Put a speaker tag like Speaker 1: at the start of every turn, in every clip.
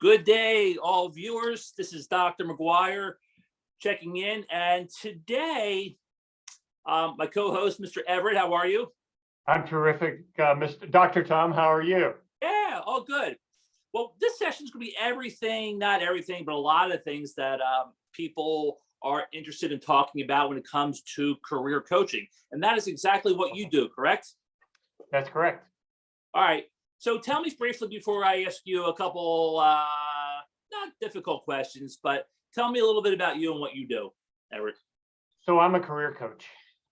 Speaker 1: Good day, all viewers. This is Dr. McGuire checking in. And today, my co-host, Mr. Everett, how are you?
Speaker 2: I'm terrific, Mr. Dr. Tom. How are you?
Speaker 1: Yeah, all good. Well, this session is going to be everything, not everything, but a lot of things that people are interested in talking about when it comes to career coaching. And that is exactly what you do, correct?
Speaker 2: That's correct.
Speaker 1: All right. So tell me briefly before I ask you a couple, not difficult questions, but tell me a little bit about you and what you do, Everett.
Speaker 2: So I'm a career coach.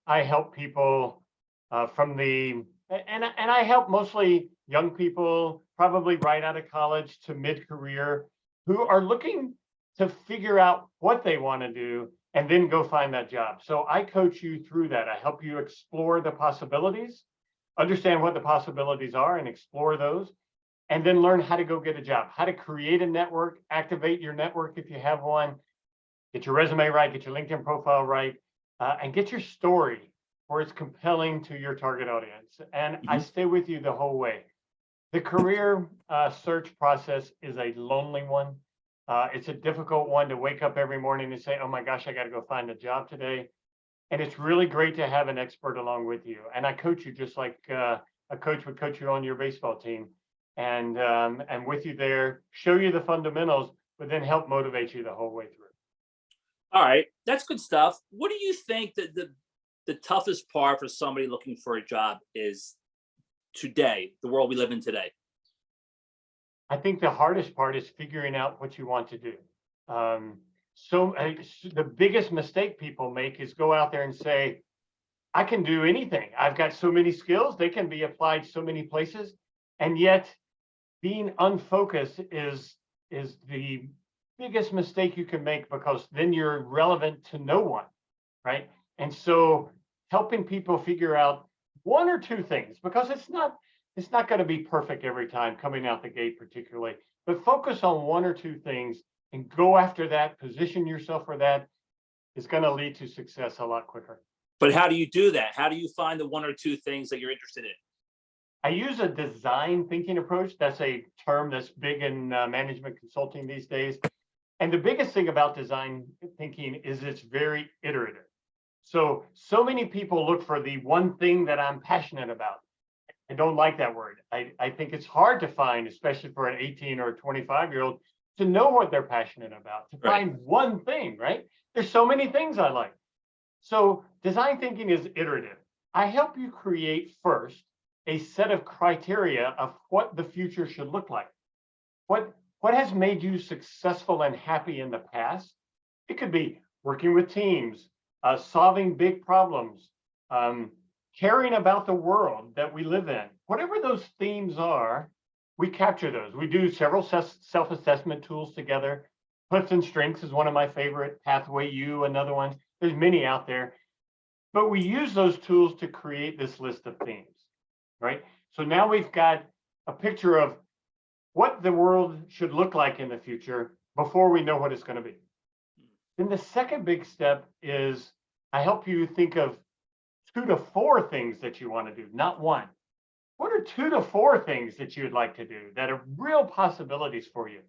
Speaker 2: I help people and I help mostly young people, probably right out of college to mid-career, who are looking to figure out what they want to do and then go find that job. So I coach you through that. I help you explore the possibilities, understand what the possibilities are and explore those, and then learn how to go get a job, how to create a network, activate your network if you have one, get your resume right, get your LinkedIn profile right, and get your story where it's compelling to your target audience. And I
Speaker 1: Mhm.
Speaker 2: stay with you the whole way. The career search process is a lonely one. It's a difficult one to wake up every morning and say, oh my gosh, I got to go find a job today. And it's really great to have an expert along with you. And I coach you just like a coach would coach you on your baseball team, and with you there, show you the fundamentals, but then help motivate you the whole way through.
Speaker 1: All right, that's good stuff. What do you think that the toughest part for somebody looking for a job is today, the world we live in today?
Speaker 2: I think the hardest part is figuring out what you want to do. Um, the biggest mistake people make is go out there and say, I can do anything. I've got so many skills, they can be applied so many places. And yet being unfocused is the biggest mistake you can make, because then you're relevant to no one, right? And so helping people figure out one or two things, because it's not going to be perfect every time coming out the gate particularly, but focus on one or two things and go after that, position yourself for that, is going to lead to success a lot quicker.
Speaker 1: But how do you do that? How do you find the one or two things that you're interested in?
Speaker 2: I use a design thinking approach. That's a term that's big in management consulting these days. And the biggest thing about design thinking is it's very iterative. So many people look for the one thing that I'm passionate about. I don't like that word. I think it's hard to find, especially for an 18 or 25-year-old, to know what they're passionate about, to
Speaker 1: Right.
Speaker 2: find one thing, right? There's so many things I like. So design thinking is iterative. I help you create first a set of criteria of what the future should look like. What has made you successful and happy in the past? It could be working with teams, solving big problems, um, caring about the world that we live in. Whatever those themes are, we capture those. We do several self-assessment tools together. Clifton and Strengths is one of my favorite. Pathway U, another one. There's many out there, but we use those tools to create this list of themes, right? So now we've got a picture of what the world should look like in the future before we know what it's going to be. Then the second big step is I help you think of 2 to 4 things that you want to do, not one. What are 2 to 4 things that you'd like to do that are real possibilities for you?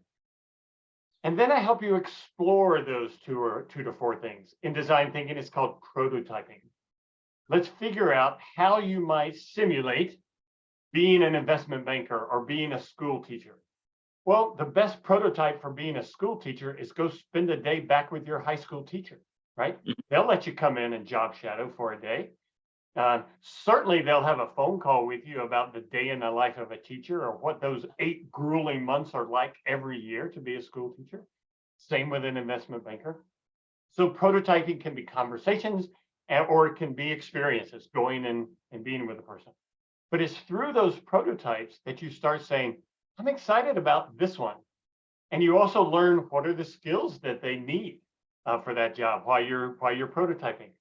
Speaker 2: And then I help you explore those 2 to 4 things. In design thinking, it's called prototyping. Let's figure out how you might simulate being an investment banker or being a school teacher. Well, the best prototype for being a school teacher is go spend a day back with your high school teacher, right? They'll let you come in and job shadow for a day. Certainly, they'll have a phone call with you about the day in the life of a teacher, or what those 8 grueling months are like every year to be a school teacher. Same with an investment banker. So prototyping can be conversations, or it can be experiences, going and being with a person. But it's through those prototypes that you start saying, I'm excited about this one. And you also learn what are the skills that they need for that job while you're prototyping.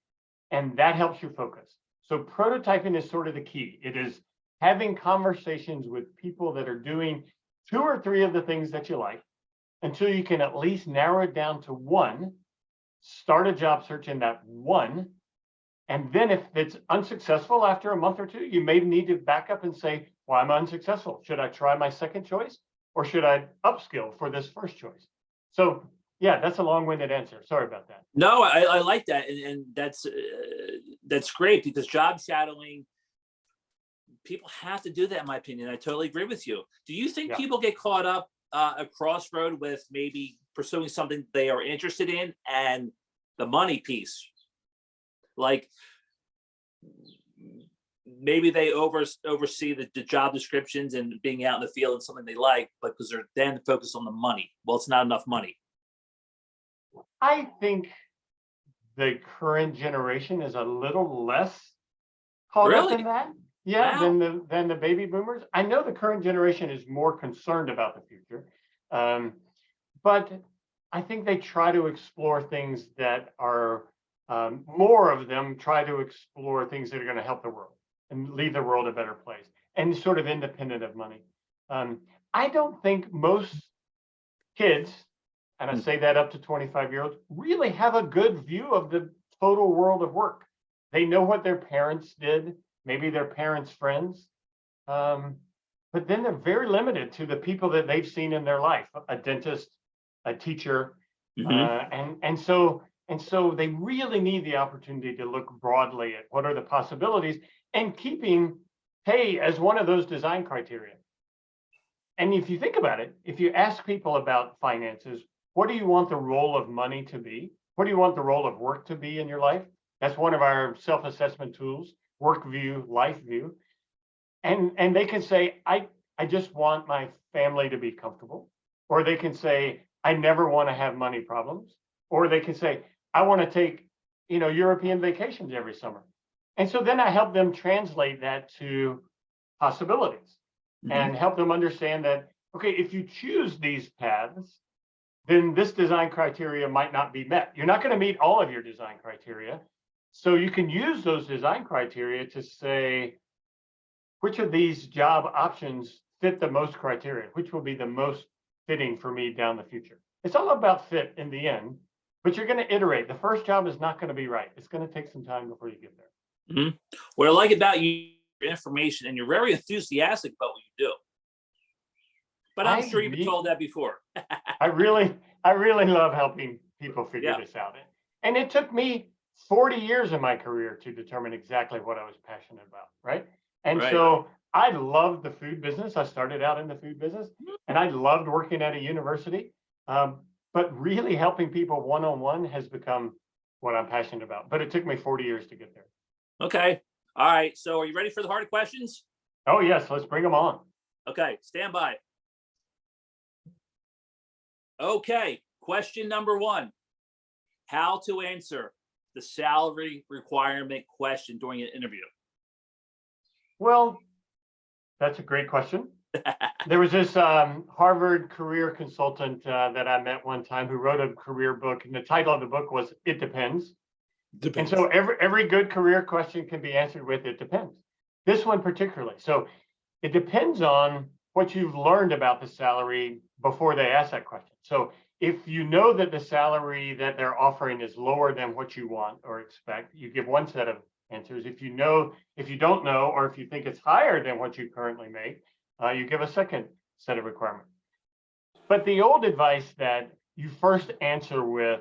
Speaker 2: And that helps you focus. So prototyping is sort of the key. It is having conversations with people that are doing 2 or 3 of the things that you like until you can at least narrow it down to one, start a job search in that one. And then if it's unsuccessful after a month or two, you may need to back up and say, well, I'm unsuccessful. Should I try my second choice? or should I upskill for this first choice? So yeah, that's a long-winded answer. Sorry about that.
Speaker 1: No, I like that, and that's great because job shadowing, people have to do that. In my opinion, I totally agree with you. Do you think
Speaker 2: Yeah.
Speaker 1: people get caught up a crossroad with maybe pursuing something they are interested in and the money piece? Like maybe they oversee the job descriptions and being out in the field and something they like, but because they're then focused on the money. Well, it's not enough money.
Speaker 2: I think the current generation is a little less caught up in
Speaker 1: Really?
Speaker 2: that. Yeah,
Speaker 1: Wow.
Speaker 2: than the baby boomers. I know the current generation is more concerned about the future, um, but I think they try to explore things that are more of them try to explore things that are going to help the world and leave the world a better place and sort of independent of money. Um, I don't think most kids, and I say that up to 25-year-olds, really have a good view of the total world of work. They know what their parents did, maybe their parents' friends, um, but then they're very limited to the people that they've seen in their life, a dentist, a teacher,
Speaker 1: Hmm.
Speaker 2: and so they really need the opportunity to look broadly at what are the possibilities and keeping pay as one of those design criteria. And if you think about it, if you ask people about finances, what do you want the role of money to be? What do you want the role of work to be in your life? That's one of our self-assessment tools, work view, life view. And they can say, I just want my family to be comfortable. Or they can say, I never want to have money problems. Or they can say, I want to take, European vacations every summer. And so then I help them translate that to possibilities
Speaker 1: Hmm.
Speaker 2: and help them understand that, okay, if you choose these paths, then this design criteria might not be met. You're not going to meet all of your design criteria. So you can use those design criteria to say, which of these job options fit the most criteria, which will be the most fitting for me down the future. It's all about fit in the end, but you're going to iterate. The first job is not going to be right. It's going to take some time before you get there.
Speaker 1: Hmm. What I like about you, your information, and you're very enthusiastic about what you do. But I'm
Speaker 2: I
Speaker 1: sure you've been
Speaker 2: re-
Speaker 1: told that before.
Speaker 2: I really, I really love helping people figure
Speaker 1: Yeah.
Speaker 2: this out. And it took me 40 years in my career to determine exactly what I was passionate about, right? And
Speaker 1: Right.
Speaker 2: so I loved the food business. I started out in the food business and I loved working at a university. But really helping people one-on-one has become what I'm passionate about. But it took me 40 years to get there.
Speaker 1: Okay. All right. So are you ready for the hard questions?
Speaker 2: Oh, yes, let's bring them on.
Speaker 1: Okay. Stand by. Okay. Question number one: how to answer the salary requirement question during an interview?
Speaker 2: Well, that's a great question. There was this Harvard career consultant that I met one time who wrote a career book, and the title of the book was "It Depends." And
Speaker 1: Depends.
Speaker 2: so every good career question can be answered with "It depends." This one particularly. So it depends on what you've learned about the salary before they ask that question. So if you know that the salary that they're offering is lower than what you want or expect, you give one set of answers. If you don't know, or if you think it's higher than what you currently make, you give a second set of requirements. But the old advice that you first answer with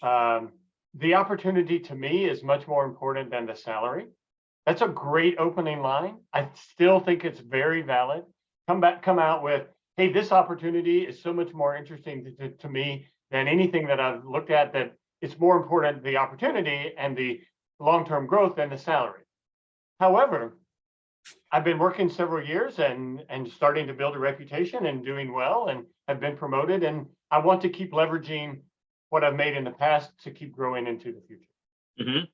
Speaker 2: the opportunity to me is much more important than the salary. That's a great opening line. I still think it's very valid. Come out with, hey, this opportunity is so much more interesting to me than anything that I've looked at, that it's more important the opportunity and the long-term growth than the salary. However, I've been working several years and starting to build a reputation and doing well and have been promoted. And I want to keep leveraging what I've made in the past to keep growing into the future.
Speaker 1: Hmm.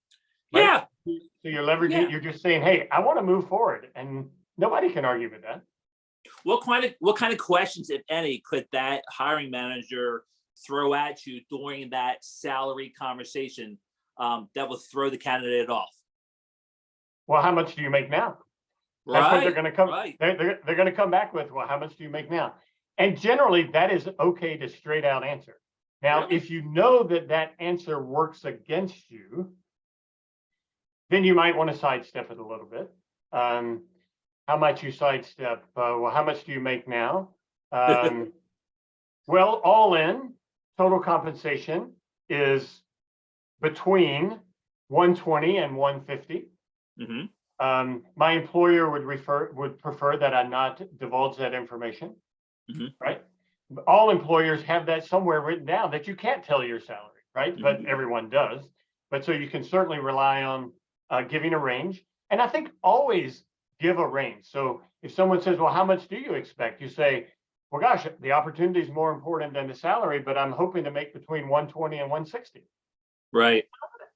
Speaker 2: Right?
Speaker 1: Yeah.
Speaker 2: So you're leveraging,
Speaker 1: Yeah.
Speaker 2: you're just saying, hey, I want to move forward. And nobody can argue with that.
Speaker 1: What kind of questions, if any, could that hiring manager throw at you during that salary conversation that will throw the candidate off?
Speaker 2: Well, how much do you make now? That's what they're
Speaker 1: Right.
Speaker 2: going to come.
Speaker 1: Right.
Speaker 2: They're going to come back with. Well, how much do you make now? And generally, that is okay to straight out answer. Now,
Speaker 1: Really?
Speaker 2: if you know that that answer works against you, then you might want to sidestep it a little bit. how might you sidestep? Well, how much do you make now? Um, well, all in total compensation is between 120 and 150.
Speaker 1: Hmm.
Speaker 2: My employer would prefer that I not divulge that information,
Speaker 1: Hmm.
Speaker 2: right? All employers have that somewhere written down that you can't tell your salary, right? But everyone does. But so you can certainly rely on giving a range. And I think always give a range. So if someone says, well, how much do you expect? You say, well, gosh, the opportunity is more important than the salary, but I'm hoping to make between 120 and 160.
Speaker 1: Right.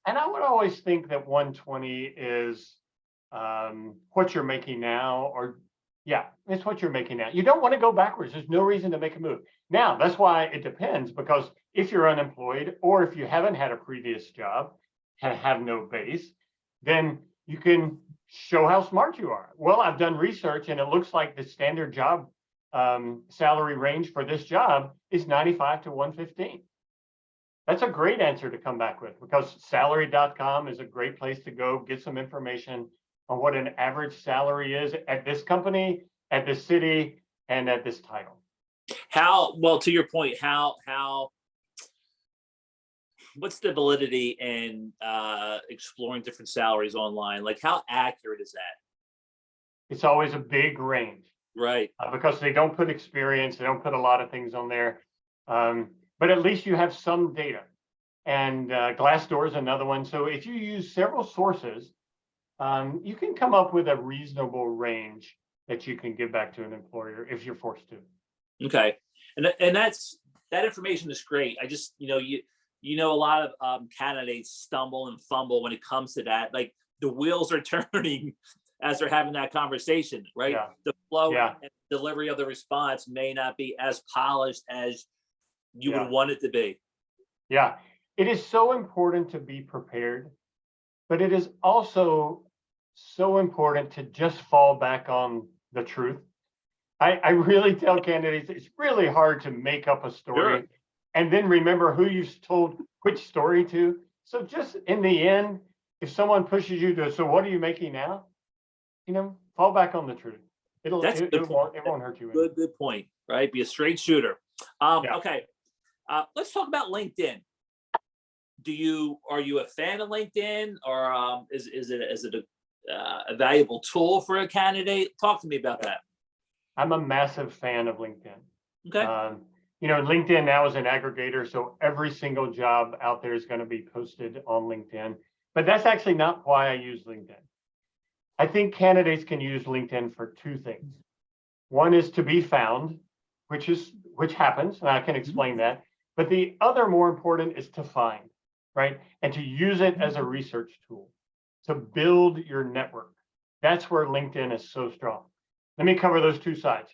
Speaker 2: And I would always think that 120 is what you're making now, or yeah, it's what you're making now. You don't want to go backwards. There's no reason to make a move. Now, that's why it depends, because if you're unemployed or if you haven't had a previous job and have no base, then you can show how smart you are. Well, I've done research and it looks like the standard job salary range for this job is 95 to 115. That's a great answer to come back with, because salary.com is a great place to go get some information on what an average salary is at this company, at this city, and at this title.
Speaker 1: Well, to your point, what's the validity in exploring different salaries online? Like, how accurate is that?
Speaker 2: It's always a big range,
Speaker 1: Right.
Speaker 2: because they don't put experience, they don't put a lot of things on there. But at least you have some data. And Glassdoor is another one. So if you use several sources, you can come up with a reasonable range that you can give back to an employer if you're forced to.
Speaker 1: Okay. And that information is great. I just, a lot of candidates stumble and fumble when it comes to that. Like, the wheels are turning as they're having that conversation, right?
Speaker 2: Yeah.
Speaker 1: The flow
Speaker 2: Yeah.
Speaker 1: and delivery of the response may not be as polished as you
Speaker 2: Yeah.
Speaker 1: would want it to be.
Speaker 2: Yeah. It is so important to be prepared, but it is also so important to just fall back on the truth. I really tell candidates it's really hard to make up a story
Speaker 1: Sure.
Speaker 2: and then remember who you've told which story to. So just in the end, if someone pushes you to, so what are you making now? Fall back on the truth. It
Speaker 1: That's a good point.
Speaker 2: won't hurt you.
Speaker 1: Good point, right? Be a straight shooter.
Speaker 2: Yeah.
Speaker 1: Okay. Let's talk about LinkedIn. Are you a fan of LinkedIn, or is it a valuable tool for a candidate? Talk to me about that.
Speaker 2: I'm a massive fan of LinkedIn.
Speaker 1: Okay.
Speaker 2: LinkedIn now is an aggregator, so every single job out there is going to be posted on LinkedIn. But that's actually not why I use LinkedIn. I think candidates can use LinkedIn for two things. One is to be found, which happens, and I can explain that. But the other, more important, is to find, right? And to use it as a research tool to build your network. That's where LinkedIn is so strong. Let me cover those two sides.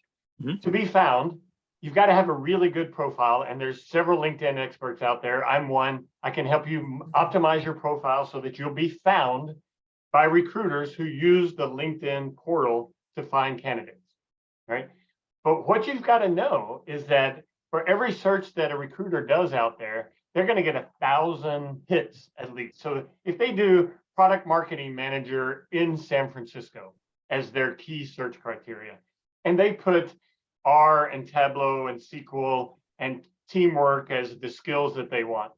Speaker 2: To be found, you've got to have a really good profile, and there's several LinkedIn experts out there. I'm one. I can help you optimize your profile so that you'll be found by recruiters who use the LinkedIn portal to find candidates, right? But what you've got to know is that for every search that a recruiter does out there, they're going to get 1,000 hits at least. So if they do product marketing manager in San Francisco as their key search criteria, and they put R and Tableau and SQL and teamwork as the skills that they want,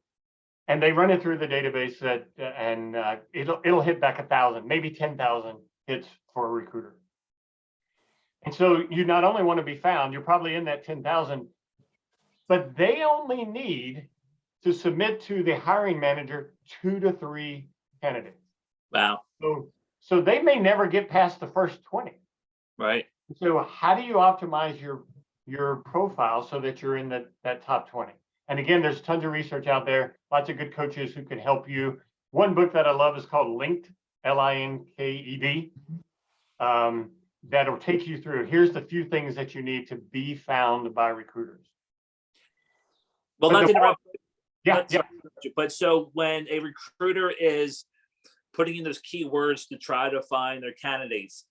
Speaker 2: and they run it through the database and it'll hit back 1,000, maybe 10,000 hits for a recruiter. And so you not only want to be found, you're probably in that 10,000, but they only need to submit to the hiring manager 2 to 3 candidates.
Speaker 1: Wow.
Speaker 2: So they may never get past the first 20.
Speaker 1: Right.
Speaker 2: So how do you optimize your profile so that you're in that top 20? And again, there's tons of research out there, lots of good coaches who can help you. One book that I love is called Linked, Linked. That'll take you through. Here's the few things that you need to be found by recruiters.
Speaker 1: Well, not to interrupt.
Speaker 2: Yeah.
Speaker 1: But so when a recruiter is putting in those keywords to try to find their candidates,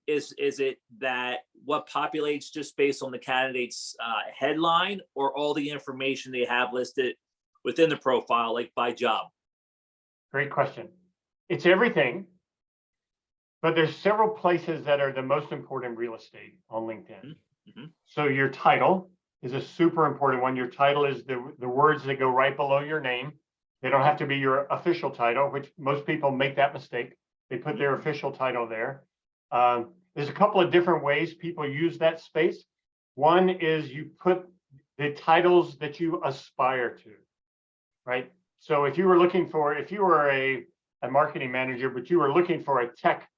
Speaker 1: is it that what populates just based on the candidate's headline, or all the information they have listed within the profile, like by job?
Speaker 2: Great question. It's everything. but there's several places that are the most important real estate on LinkedIn.
Speaker 1: Mm-hmm.
Speaker 2: So your title is a super important one. Your title is the words that go right below your name. They don't have to be your official title, which most people make that mistake. They put their official title there. There's a couple of different ways people use that space. One is you put the titles that you aspire to, right? So if you were a marketing manager, but you were looking for a tech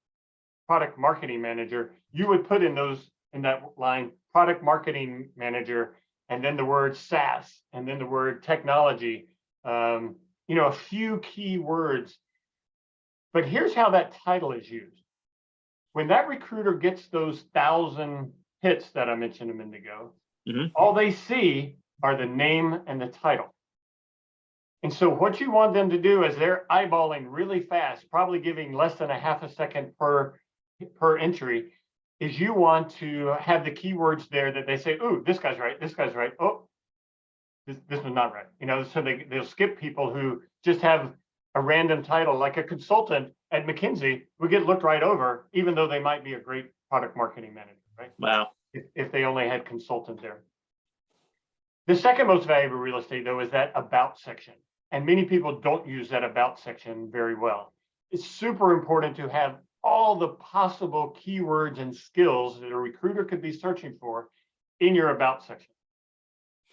Speaker 2: product marketing manager, you would put in that line, product marketing manager, and then the word SaaS, and then the word technology, a few key words. But here's how that title is used. When that recruiter gets those 1,000 hits that I mentioned a minute ago, all they see are the name and the title. And so what you want them to do is they're eyeballing really fast, probably giving less than a half a second per entry, is you want to have the keywords there that they say, ooh, this guy's right, this guy's right. Oh, this was not right. So they'll skip people who just have a random title, like a consultant at McKinsey would get looked right over, even though they might be a great product marketing manager, right?
Speaker 1: Wow.
Speaker 2: If they only had consultant there. The second most valuable real estate, though, is that about section. And many people don't use that about section very well. It's super important to have all the possible keywords and skills that a recruiter could be searching for in your about section.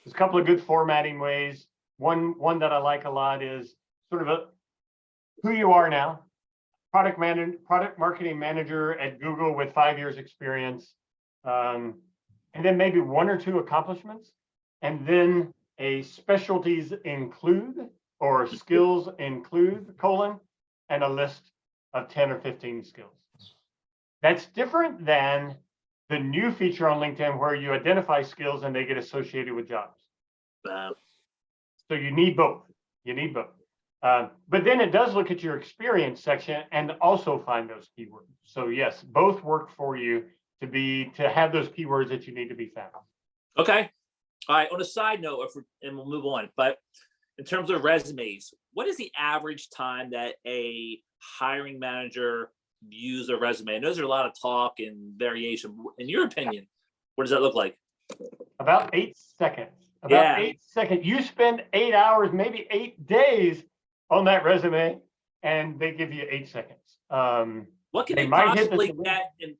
Speaker 2: There's a couple of good formatting ways. One that I like a lot is sort of who you are now, product marketing manager at Google with 5 years experience, and then maybe 1 or 2 accomplishments, and then a specialties include or skills include, and a list of 10 or 15 skills. That's different than the new feature on LinkedIn where you identify skills and they get associated with jobs. So you need both. But then it does look at your experience section and also find those keywords. So yes, both work for you to have those keywords that you need to be found.
Speaker 1: Okay. All right. On a side note, and we'll move on, but in terms of resumes, what is the average time that a hiring manager views a resume? And there's a lot of talk and variation. In your opinion, what does that look like?
Speaker 2: About 8 seconds. 8 seconds. You spend 8 hours, maybe 8 days on that resume, and they give you 8 seconds.
Speaker 1: What can they possibly get? And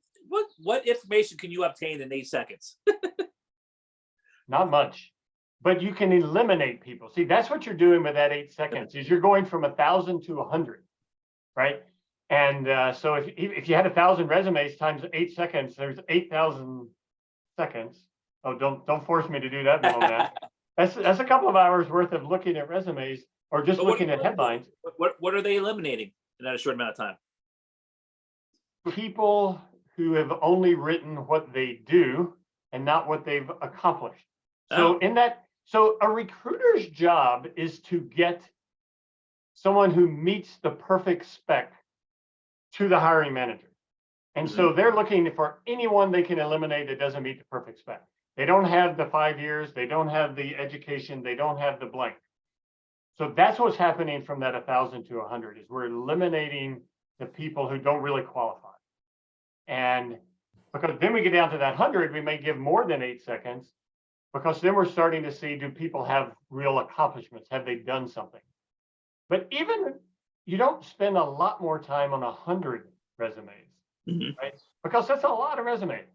Speaker 1: what information can you obtain in 8 seconds?
Speaker 2: Not much, but you can eliminate people. See, that's what you're doing with that 8 seconds. Is you're going from 1,000 to 100, right? And so if you had 1,000 resumes times 8 seconds, there's 8,000 seconds. Oh, don't force me to do that, Matt. That's a couple of hours worth of looking at resumes or just looking at headlines.
Speaker 1: What are they eliminating in that short amount of time?
Speaker 2: People who have only written what they do and not what they've accomplished. So so a recruiter's job is to get someone who meets the perfect spec to the hiring manager. And so they're looking for anyone they can eliminate that doesn't meet the perfect spec. They don't have the 5 years, they don't have the education, they don't have the blank. So that's what's happening from that 1,000 to 100 is we're eliminating the people who don't really qualify. And because then we get down to that 100, we may give more than 8 seconds because then we're starting to see, do people have real accomplishments? Have they done something? But even you don't spend a lot more time on 100 resumes, right? Because that's a lot of resumes.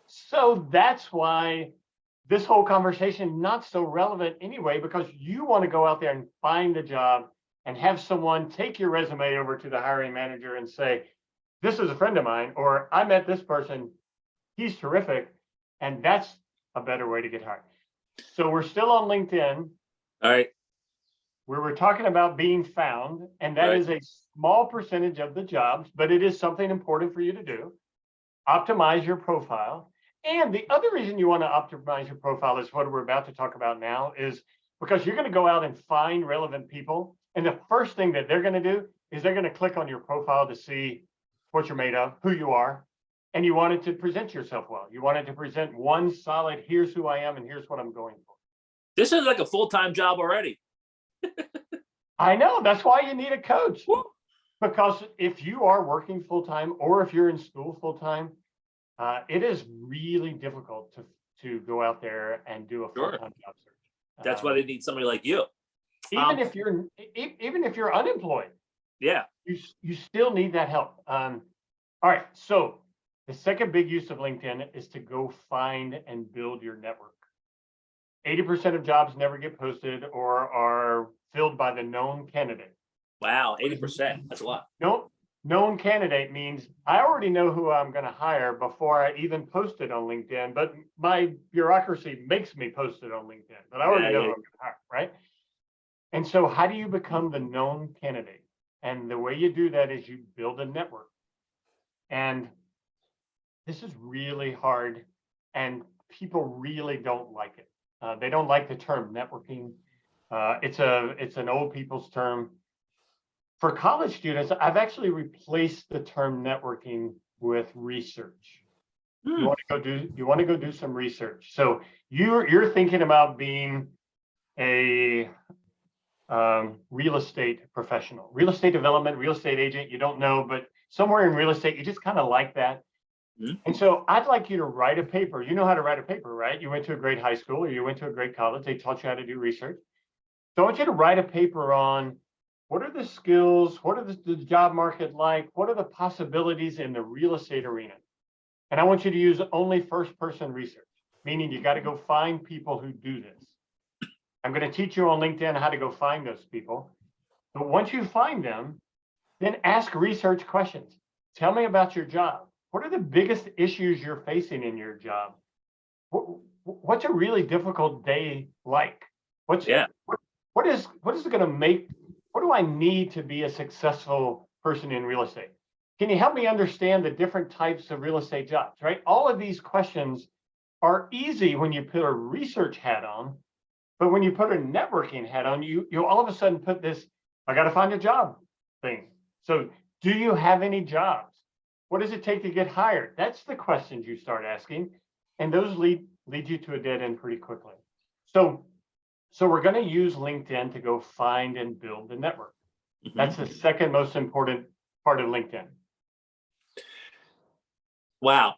Speaker 2: So that's why this whole conversation not so relevant anyway, because you want to go out there and find a job and have someone take your resume over to the hiring manager and say, this is a friend of mine, or I met this person, he's terrific, and that's a better way to get hired. So we're still on LinkedIn.
Speaker 1: All right.
Speaker 2: Where we're talking about being found, and that is a small percentage of the jobs, but it is something important for you to do. Optimize your profile. And the other reason you want to optimize your profile is what we're about to talk about now, is because you're going to go out and find relevant people. And the first thing that they're going to do is they're going to click on your profile to see what you're made of, who you are. And you wanted to present yourself well. You wanted to present one solid, here's who I am and here's what I'm going for.
Speaker 1: This is like a full-time job already.
Speaker 2: I know. That's why you need a coach. Because if you are working full-time or if you're in school full-time, it is really difficult to go out there and do a
Speaker 1: Sure.
Speaker 2: full-time job search.
Speaker 1: That's why they need somebody like you.
Speaker 2: Even if you're unemployed,
Speaker 1: Yeah.
Speaker 2: you still need that help. All right. So the second big use of LinkedIn is to go find and build your network. 80% of jobs never get posted or are filled by the known candidate.
Speaker 1: Wow. 80%. That's a lot.
Speaker 2: No, known candidate means I already know who I'm going to hire before I even post it on LinkedIn, but my bureaucracy makes me post it on LinkedIn, but I already know who I'm going to hire, right? And so how do you become the known candidate? And the way you do that is you build a network. And this is really hard, and people really don't like it. They don't like the term networking. It's an old people's term. For college students, I've actually replaced the term networking with research. You want to go do some research. So you're thinking about being a real estate professional, real estate development, real estate agent. You don't know, but somewhere in real estate, you just kind of like that. And so I'd like you to write a paper. You know how to write a paper, right? You went to a great high school or you went to a great college. They taught you how to do research. So I want you to write a paper on what are the skills, what are the job market like, what are the possibilities in the real estate arena? And I want you to use only first person research, meaning you got to go find people who do this. I'm going to teach you on LinkedIn how to go find those people. But once you find them, then ask research questions. Tell me about your job. What are the biggest issues you're facing in your job? What's a really difficult day like? What is it going to make? What do I need to be a successful person in real estate? Can you help me understand the different types of real estate jobs, right? All of these questions are easy when you put a research hat on, but when you put a networking hat on, you all of a sudden put this, I got to find a job thing. So do you have any jobs? What does it take to get hired? That's the questions you start asking. And those lead you to a dead end pretty quickly. So we're going to use LinkedIn to go find and build the network. That's the second most important part of LinkedIn.
Speaker 1: Wow.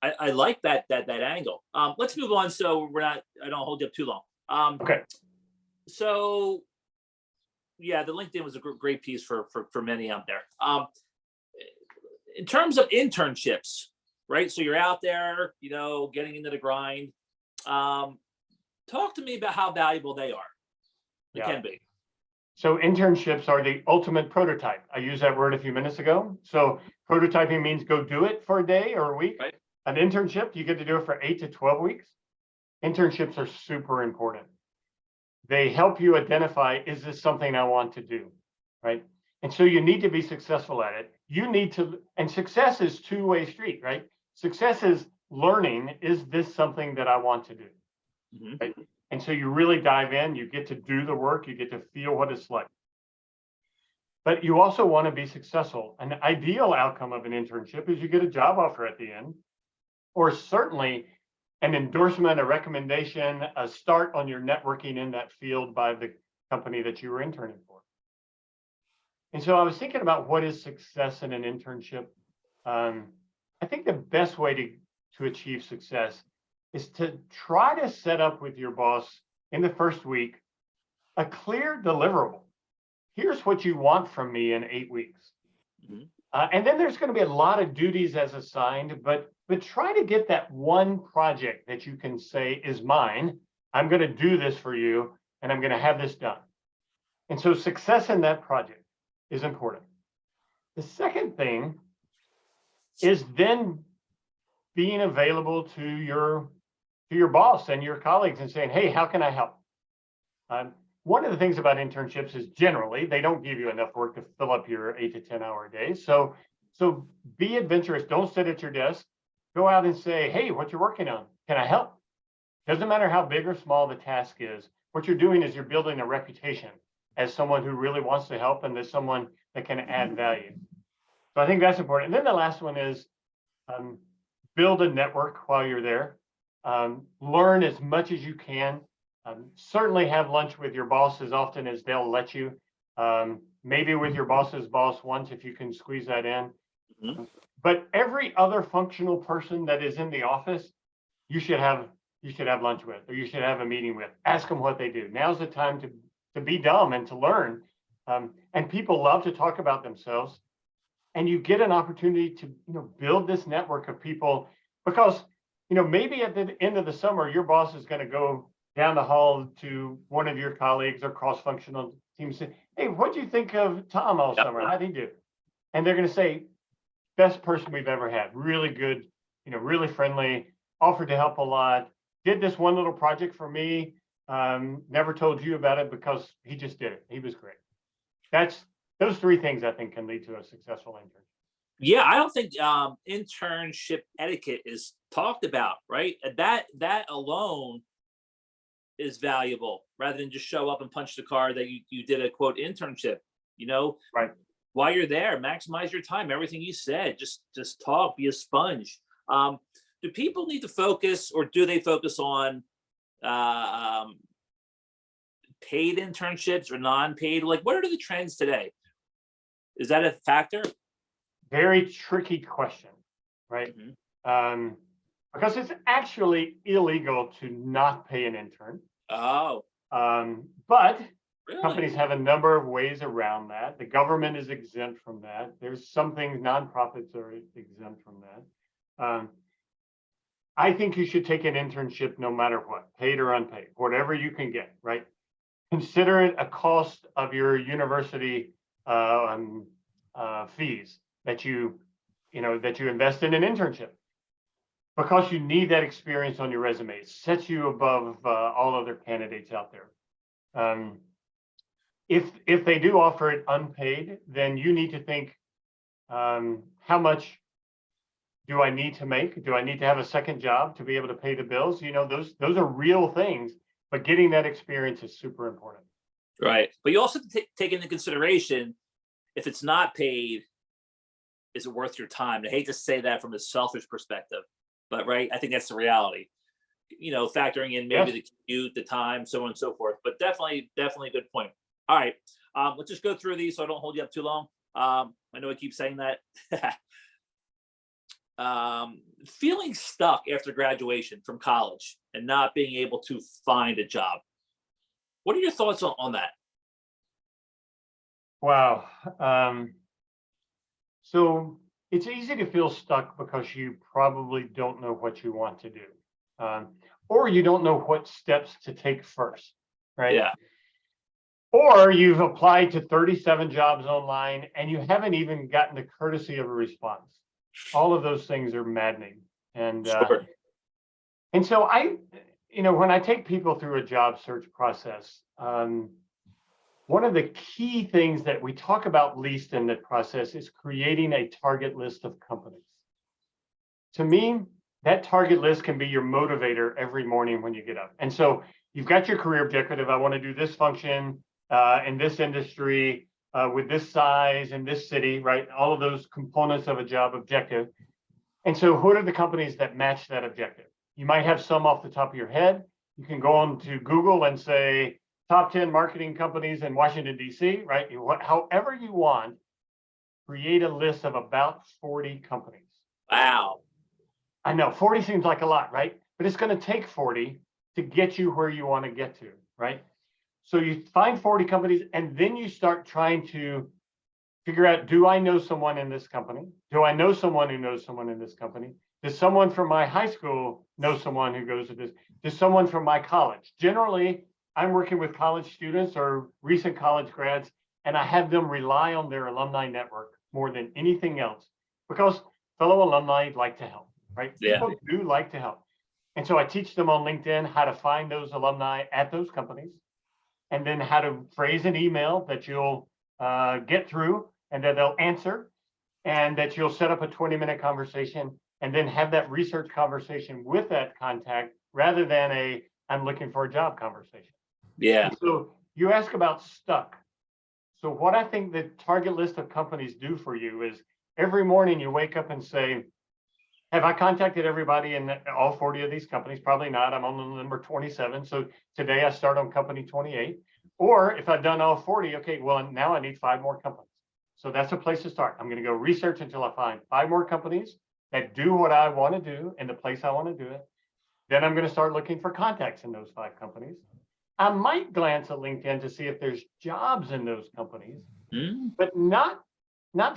Speaker 1: I like that angle. Let's move on so I don't hold you up too long.
Speaker 2: Okay.
Speaker 1: So yeah, the LinkedIn was a great piece for many out there. In terms of internships, right? So you're out there, getting into the grind. Talk to me about how valuable they are. They can be.
Speaker 2: So internships are the ultimate prototype. I used that word a few minutes ago. So prototyping means go do it for a day or a week.
Speaker 1: Right.
Speaker 2: An internship, you get to do it for 8 to 12 weeks. Internships are super important. They help you identify, is this something I want to do, right? And so you need to be successful at it. You need to, and success is two-way street, right? Success is learning, is this something that I want to do? Right? And so you really dive in, you get to do the work, you get to feel what it's like. But you also want to be successful. An ideal outcome of an internship is you get a job offer at the end, or certainly an endorsement, a recommendation, a start on your networking in that field by the company that you were interning for. And so I was thinking about what is success in an internship. I think the best way to achieve success is to try to set up with your boss in the first week a clear deliverable. Here's what you want from me in 8 weeks. And then there's going to be a lot of duties as assigned, but try to get that one project that you can say is mine. I'm going to do this for you, and I'm going to have this done. And so success in that project is important. The second thing is then being available to your boss and your colleagues and saying, hey, how can I help? One of the things about internships is generally they don't give you enough work to fill up your 8 to 10 hour days. So be adventurous. Don't sit at your desk. Go out and say, hey, what you working on? Can I help? Doesn't matter how big or small the task is. What you're doing is you're building a reputation as someone who really wants to help and as someone that can add value. So I think that's important. And then the last one is build a network while you're there. Learn as much as you can. Certainly have lunch with your boss as often as they'll let you. maybe with your boss's boss once, if you can squeeze that in.
Speaker 1: Mhm.
Speaker 2: But every other functional person that is in the office, you should have lunch with, or you should have a meeting with. Ask them what they do. Now's the time to be dumb and to learn. And people love to talk about themselves. And you get an opportunity to build this network of people, because maybe at the end of the summer, your boss is going to go down the hall to one of your colleagues or cross-functional teams. Say, hey, what do you think of Tom all
Speaker 1: Yep.
Speaker 2: summer? How'd he do? And they're going to say, best person we've ever had. Really good, really friendly, offered to help a lot. Did this one little project for me. Never told you about it because he just did it. He was great. Those three things I think can lead to a successful intern.
Speaker 1: Yeah, I don't think internship etiquette is talked about, right? That alone is valuable, rather than just show up and punch the card that you did a quote internship.
Speaker 2: Right.
Speaker 1: While you're there, maximize your time. Everything you said, just talk, be a sponge. Do people need to focus, or do they focus on paid internships or non-paid? Like, what are the trends today? Is that a factor?
Speaker 2: Very tricky question, right? Because it's actually illegal to not pay an intern.
Speaker 1: Oh,
Speaker 2: But
Speaker 1: really?
Speaker 2: companies have a number of ways around that. The government is exempt from that. There's some things, nonprofits are exempt from that. I think you should take an internship no matter what, paid or unpaid, whatever you can get, right? Consider it a cost of your university fees that you invest in an internship, because you need that experience on your resume. It sets you above all other candidates out there. If they do offer it unpaid, then you need to think, how much do I need to make? Do I need to have a second job to be able to pay the bills? Those are real things, but getting that experience is super important.
Speaker 1: Right. But you also have to take into consideration, if it's not paid, is it worth your time? I hate to say that from a selfish perspective, but right, I think that's the reality. Factoring in maybe
Speaker 2: Yes.
Speaker 1: the commute, the time, so on and so forth. But definitely a good point. All right. Let's just go through these so I don't hold you up too long. I know I keep saying that. Feeling stuck after graduation from college and not being able to find a job. What are your thoughts on that?
Speaker 2: Wow. So it's easy to feel stuck because you probably don't know what you want to do, or you don't know what steps to take first, right?
Speaker 1: Yeah.
Speaker 2: Or you've applied to 37 jobs online and you haven't even gotten the courtesy of a response. All of those things are maddening. And
Speaker 1: Sure.
Speaker 2: so when I take people through a job search process, one of the key things that we talk about least in the process is creating a target list of companies. To me, that target list can be your motivator every morning when you get up. And so you've got your career objective. I want to do this function in this industry with this size in this city, right? All of those components of a job objective. And so what are the companies that match that objective? You might have some off the top of your head. You can go on to Google and say, top 10 marketing companies in Washington, D.C., right? However you want, create a list of about 40 companies.
Speaker 1: Wow.
Speaker 2: I know 40 seems like a lot, right? But it's going to take 40 to get you where you want to get to, right? So you find 40 companies and then you start trying to figure out, do I know someone in this company? Do I know someone who knows someone in this company? Does someone from my high school know someone who goes to this? Does someone from my college? Generally, I'm working with college students or recent college grads, and I have them rely on their alumni network more than anything else, because fellow alumni like to help, right?
Speaker 1: Yeah.
Speaker 2: People do like to help. And so I teach them on LinkedIn how to find those alumni at those companies, and then how to phrase an email that you'll get through and that they'll answer, and that you'll set up a 20-minute conversation and then have that research conversation with that contact rather than a I'm looking for a job conversation.
Speaker 1: Yeah.
Speaker 2: And so you ask about stuck. So what I think the target list of companies do for you is every morning you wake up and say, have I contacted everybody in all 40 of these companies? Probably not. I'm on number 27. So today I start on company 28. Or if I've done all 40, okay, well, now I need 5 more companies. So that's a place to start. I'm going to go research until I find 5 more companies that do what I want to do in the place I want to do it. Then I'm going to start looking for contacts in those 5 companies. I might glance at LinkedIn to see if there's jobs in those companies, but not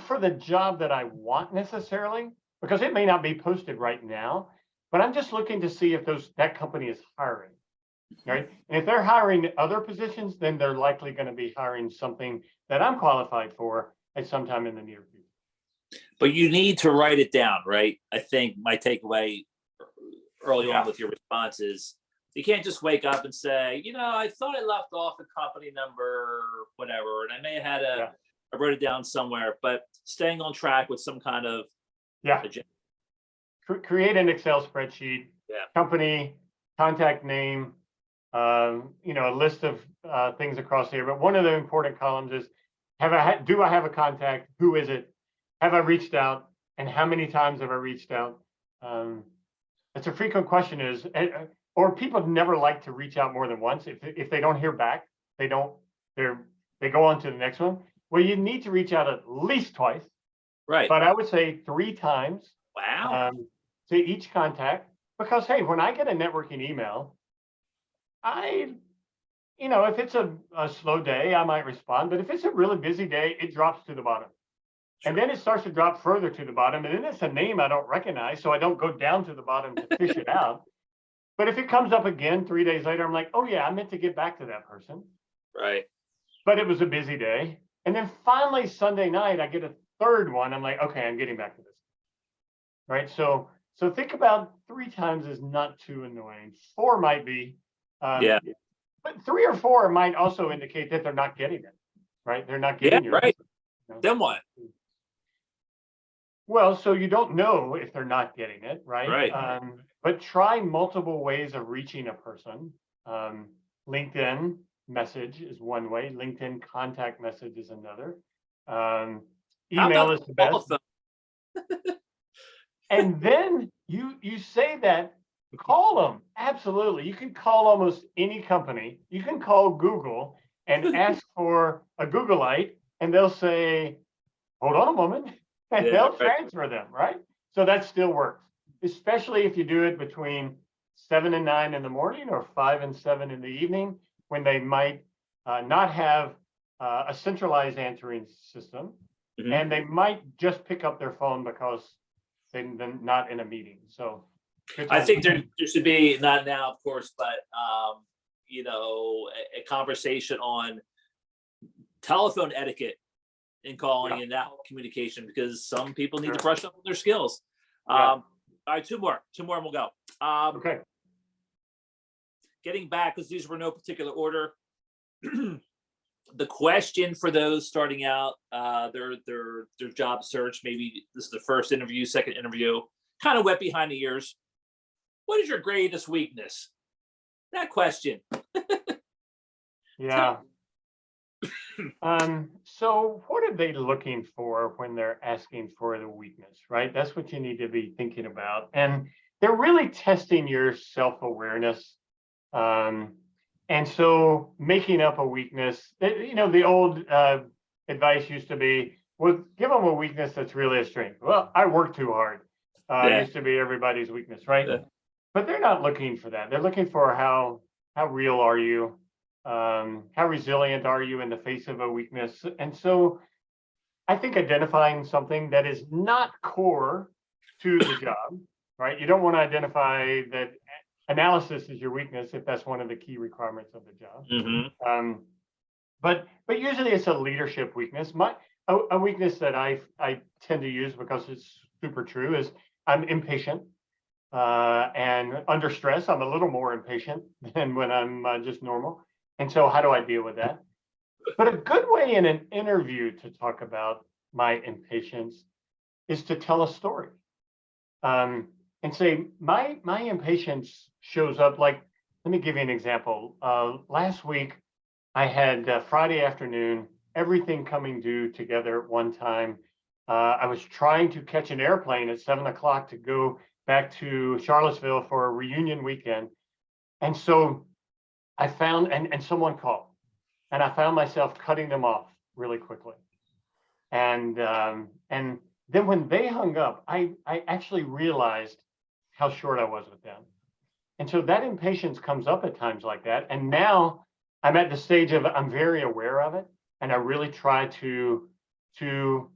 Speaker 2: for the job that I want necessarily, because it may not be posted right now, but I'm just looking to see if that company is hiring, right? And if they're hiring other positions, then they're likely going to be hiring something that I'm qualified for at some time in the near future.
Speaker 1: But you need to write it down, right? I think my takeaway early on with your response is you can't just wake up and say, I thought I left off a company number, whatever, and I may have had I wrote it down somewhere, but staying on track with some kind of agenda.
Speaker 2: Create an Excel spreadsheet, company, contact name, a list of things across here. But one of the important columns is, do I have a contact? Who is it? Have I reached out? And how many times have I reached out? It's a frequent question or people never like to reach out more than once. If they don't hear back, they go on to the next one. Well, you need to reach out at least twice.
Speaker 1: Right.
Speaker 2: But I would say 3 times.
Speaker 1: Wow.
Speaker 2: To each contact, because hey, when I get a networking email, if it's a slow day, I might respond. But if it's a really busy day, it drops to the bottom. Sure. And then it starts to drop further to the bottom. And then it's a name I don't recognize. So I don't go down to the bottom to fish it out. But if it comes up again 3 days later, I'm like, oh yeah, I meant to get back to that person.
Speaker 1: Right.
Speaker 2: But it was a busy day. And then finally Sunday night, I get a 3rd one. I'm like, okay, I'm getting back to this. Right. So think about 3 times is not too annoying. 4 might be. But 3 or 4 might also indicate that they're not getting it. Right. They're not getting your
Speaker 1: right. Then what?
Speaker 2: Well, so you don't know if they're not getting it, right?
Speaker 1: Right.
Speaker 2: But try multiple ways of reaching a person. LinkedIn message is one way. LinkedIn contact message is another. Email is the best. And then you say that, call them. Absolutely. You can call almost any company. You can call Google and ask for a Googleite, and they'll say, hold on a moment. And they'll transfer them, right? So that still works, especially if you do it between 7 and 9 in the morning or 5 and 7 in the evening, when they might not have a centralized answering system, and they might just pick up their phone because they're not in a meeting. So
Speaker 1: I think there should be, not now, of course, but a conversation on telephone etiquette in calling and that communication, because some people need to brush up on their skills. All right, two more and we'll go.
Speaker 2: Okay.
Speaker 1: Getting back, because these were no particular order. The question for those starting out their job search, maybe this is the first interview, second interview, kind of wet behind the ears. What is your greatest weakness? That question.
Speaker 2: Yeah. So what are they looking for when they're asking for the weakness, right? That's what you need to be thinking about. And they're really testing your self-awareness. And so making up a weakness, the old advice used to be, well, give them a weakness that's really a strength. Well, I work too hard. Used to be everybody's weakness, right? Yeah. But they're not looking for that. They're looking for how real are you? How resilient are you in the face of a weakness? And so I think identifying something that is not core to the job, right? You don't want to identify that analysis is your weakness if that's one of the key requirements of the job. But usually it's a leadership weakness. A weakness that I tend to use, because it's super true, is I'm impatient. And under stress, I'm a little more impatient than when I'm just normal. And so how do I deal with that? But a good way in an interview to talk about my impatience is to tell a story. And say, my impatience shows up like, let me give you an example. Last week, I had Friday afternoon, everything coming due together at one time. I was trying to catch an airplane at 7 o'clock to go back to Charlottesville for a reunion weekend. And so I found, and someone called. and I found myself cutting them off really quickly. And then when they hung up, I actually realized how short I was with them. And so that impatience comes up at times like that. And now I'm at the stage of I'm very aware of it, and I really try to temper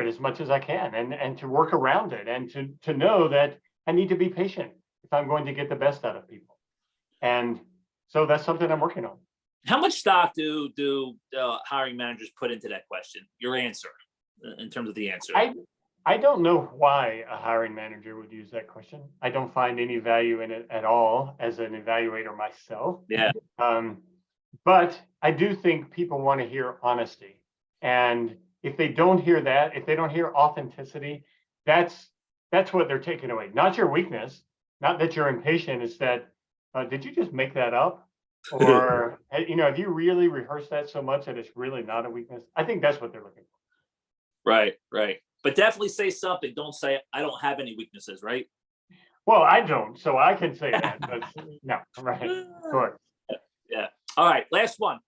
Speaker 2: it as much as I can, and to work around it, and to know that I need to be patient if I'm going to get the best out of people. And so that's something I'm working on.
Speaker 1: How much stock do hiring managers put into that question? Your answer, in terms of the answer.
Speaker 2: I don't know why a hiring manager would use that question. I don't find any value in it at all as an evaluator myself.
Speaker 1: Yeah.
Speaker 2: But I do think people want to hear honesty. And if they don't hear that, if they don't hear authenticity, that's what they're taking away. Not your weakness, not that you're impatient. It's that, did you just make that up? Or, have you really rehearsed that so much that it's really not a weakness? I think that's what they're looking for.
Speaker 1: Right. But definitely say something. Don't say, I don't have any weaknesses, right?
Speaker 2: Well, I don't, so I can say that, but no, right, of course.
Speaker 1: Yeah. All right, last one.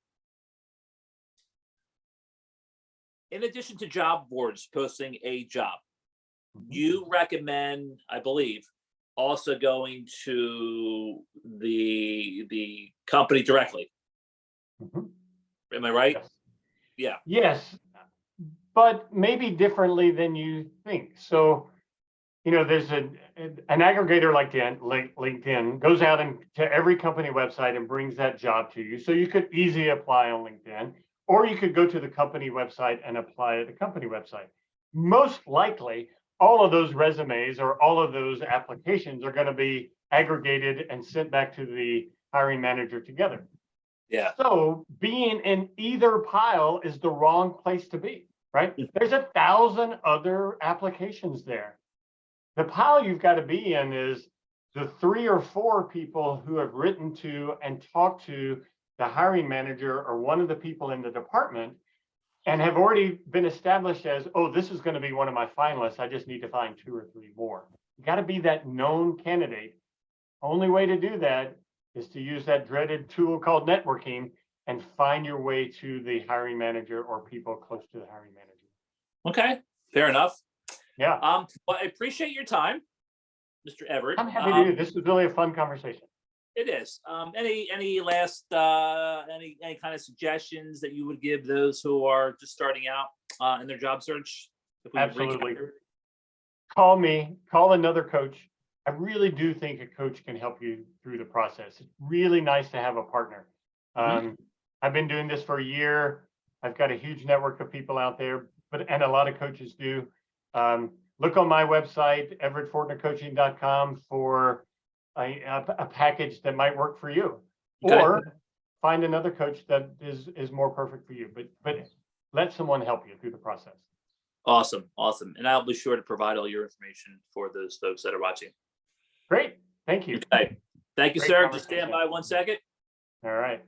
Speaker 1: In addition to job boards posting a job, you recommend, I believe, also going to the company directly.
Speaker 2: Mhm.
Speaker 1: Am I right?
Speaker 2: Yes.
Speaker 1: Yeah.
Speaker 2: Yes, but maybe differently than you think. So, there's an aggregator like LinkedIn goes out to every company website and brings that job to you. So you could easily apply on LinkedIn, or you could go to the company website and apply at the company website. Most likely, all of those resumes or all of those applications are going to be aggregated and sent back to the hiring manager together.
Speaker 1: Yeah.
Speaker 2: So being in either pile is the wrong place to be, right? There's 1,000 other applications there. The pile you've got to be in is the 3 or 4 people who have written to and talked to the hiring manager or one of the people in the department and have already been established as, oh, this is going to be one of my finalists. I just need to find 2 or 3 more. You got to be that known candidate. Only way to do that is to use that dreaded tool called networking and find your way to the hiring manager or people close to the hiring manager.
Speaker 1: Okay, fair enough.
Speaker 2: Yeah.
Speaker 1: Well, I appreciate your time, Mr. Everett.
Speaker 2: I'm happy to do this. Was really a fun conversation.
Speaker 1: It is. Any last any kind of suggestions that you would give those who are just starting out in their job search?
Speaker 2: Absolutely. Call me, call another coach. I really do think a coach can help you through the process. It's really nice to have a partner. I've been doing this for a year. I've got a huge network of people out there, and a lot of coaches do. Look on my website, everettfortnercoaching.com, for a package that might work for you, or find another coach that is more perfect for you. But let someone help you through the process.
Speaker 1: Awesome. And I'll be sure to provide all your information for those folks that are watching.
Speaker 2: Great. Thank you.
Speaker 1: Okay. Thank you,
Speaker 2: Great
Speaker 1: sir. Just stand by 1 second.
Speaker 2: All right.